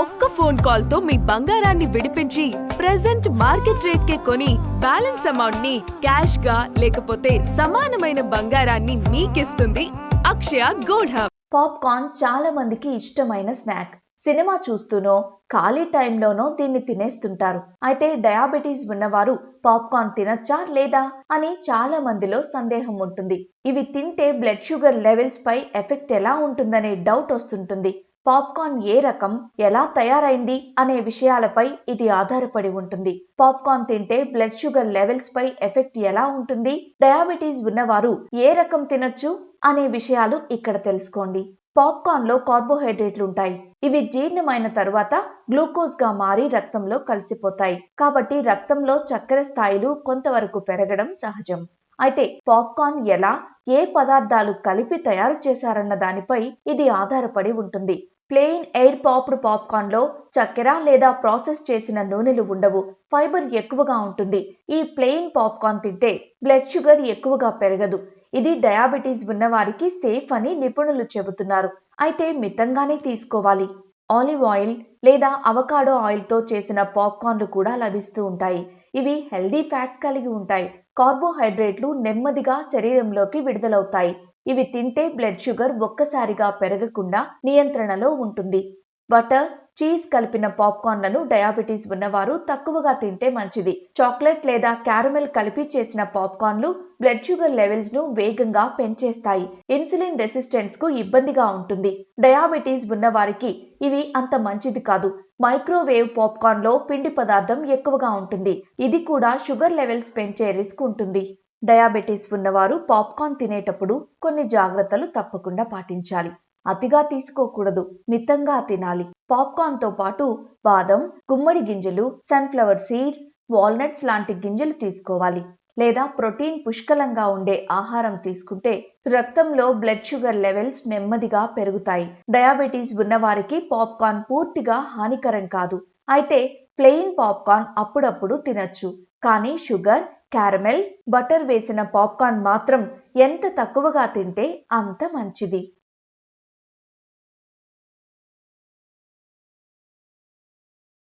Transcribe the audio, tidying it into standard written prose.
ఒక్క phone call తో మీ బంగారాన్ని విడిపించి ప్రెజెంట్ మార్కెట్ రేట్ కే కొని బ్యాలెన్స్ అమౌంట్ ని క్యాష్ గా లేకపోతే సమానమైన బంగారాన్ని మీకిస్తుంది అక్షయ గోల్డ్ హబ్. పాప్కార్న్ చాలా మందికి ఇష్టమైన స్నాక్. సినిమా చూస్తూనో ఖాళీ టైంలోనో దీన్ని తినేస్తుంటారు. అయితే డయాబెటీస్ ఉన్నవారు పాప్కార్న్ తినచ్చా లేదా అని చాలా మందిలో సందేహం ఉంటుంది. ఇవి తింటే బ్లడ్ షుగర్ లెవెల్స్ పై ఎఫెక్ట్ ఎలా ఉంటుందనే డౌట్ వస్తుంటుంది. పాప్కార్న్ ఏ రకం, ఎలా తయారైంది అనే విషయాలపై ఇది ఆధారపడి ఉంటుంది. పాప్కార్న్ తింటే బ్లడ్ షుగర్ లెవెల్స్ పై ఎఫెక్ట్ ఎలా ఉంటుంది, డయాబెటీస్ ఉన్నవారు ఏ రకం తినొచ్చు అనే విషయాలు ఇక్కడ తెలుసుకోండి. పాప్కార్న్ లో కార్బోహైడ్రేట్లు ఉంటాయి. ఇవి జీర్ణమైన తరువాత గ్లూకోజ్ గా మారి రక్తంలో కలిసిపోతాయి. కాబట్టి రక్తంలో చక్కెర స్థాయిలు కొంతవరకు పెరగడం సహజం. అయితే పాప్కార్న్ ఎలా, ఏ పదార్థాలు కలిపి తయారు చేశారన్న దానిపై ఇది ఆధారపడి ఉంటుంది. ప్లెయిన్ ఎయిర్ పాప్డ్ పాప్కార్న్ లో చక్కెర లేదా ప్రాసెస్ చేసిన నూనెలు ఉండవు. ఫైబర్ ఎక్కువగా ఉంటుంది. ఈ ప్లెయిన్ పాప్కార్న్ తింటే బ్లడ్ షుగర్ ఎక్కువగా పెరగదు. ఇది డయాబెటీస్ ఉన్నవారికి సేఫ్ అని నిపుణులు చెబుతున్నారు. అయితే మితంగానే తీసుకోవాలి. ఆలివ్ ఆయిల్ లేదా అవకాడో ఆయిల్ తో చేసిన పాప్కార్న్లు కూడా లభిస్తూ ఉంటాయి. ఇవి హెల్దీ ఫ్యాట్స్ కలిగి ఉంటాయి. కార్బోహైడ్రేట్లు నెమ్మదిగా శరీరంలోకి విడుదలవుతాయి. ఇవి తింటే బ్లడ్ షుగర్ ఒక్కసారిగా పెరగకుండా నియంత్రణలో ఉంటుంది. బటర్, చీజ్ కలిపిన పాప్కార్న్లను డయాబెటీస్ ఉన్నవారు తక్కువగా తింటే మంచిది. చాక్లెట్ లేదా క్యారమెల్ కలిపి చేసిన పాప్కార్న్లు బ్లడ్ షుగర్ లెవెల్స్ ను వేగంగా పెంచేస్తాయి. ఇన్సులిన్ రెసిస్టెన్స్ కు ఇబ్బందిగా ఉంటుంది. డయాబెటీస్ ఉన్నవారికి ఇవి అంత మంచిది కాదు. మైక్రోవేవ్ పాప్కార్న్ లో పిండి పదార్థం ఎక్కువగా ఉంటుంది. ఇది కూడా షుగర్ లెవెల్స్ పెంచే రిస్క్ ఉంటుంది. డయాబెటీస్ ఉన్నవారు పాప్కార్న్ తినేటప్పుడు కొన్ని జాగ్రత్తలు తప్పకుండా పాటించాలి. అతిగా తీసుకోకూడదు, మితంగా తినాలి. పాప్కార్న్ తో పాటు బాదం, గుమ్మడి గింజలు, సన్ఫ్లవర్ సీడ్స్, వాల్నట్స్ లాంటి గింజలు తీసుకోవాలి. లేదా ప్రోటీన్ పుష్కలంగా ఉండే ఆహారం తీసుకుంటే రక్తంలో బ్లడ్ షుగర్ లెవెల్స్ నెమ్మదిగా పెరుగుతాయి. డయాబెటీస్ ఉన్నవారికి పాప్కార్న్ పూర్తిగా హానికరం కాదు. అయితే ప్లెయిన్ పాప్కార్న్ అప్పుడప్పుడు తినచ్చు. కానీ షుగర్, క్యారమెల్, బటర్ వేసిన పాప్కార్న్ మాత్రం ఎంత తక్కువగా తింటే అంత మంచిది.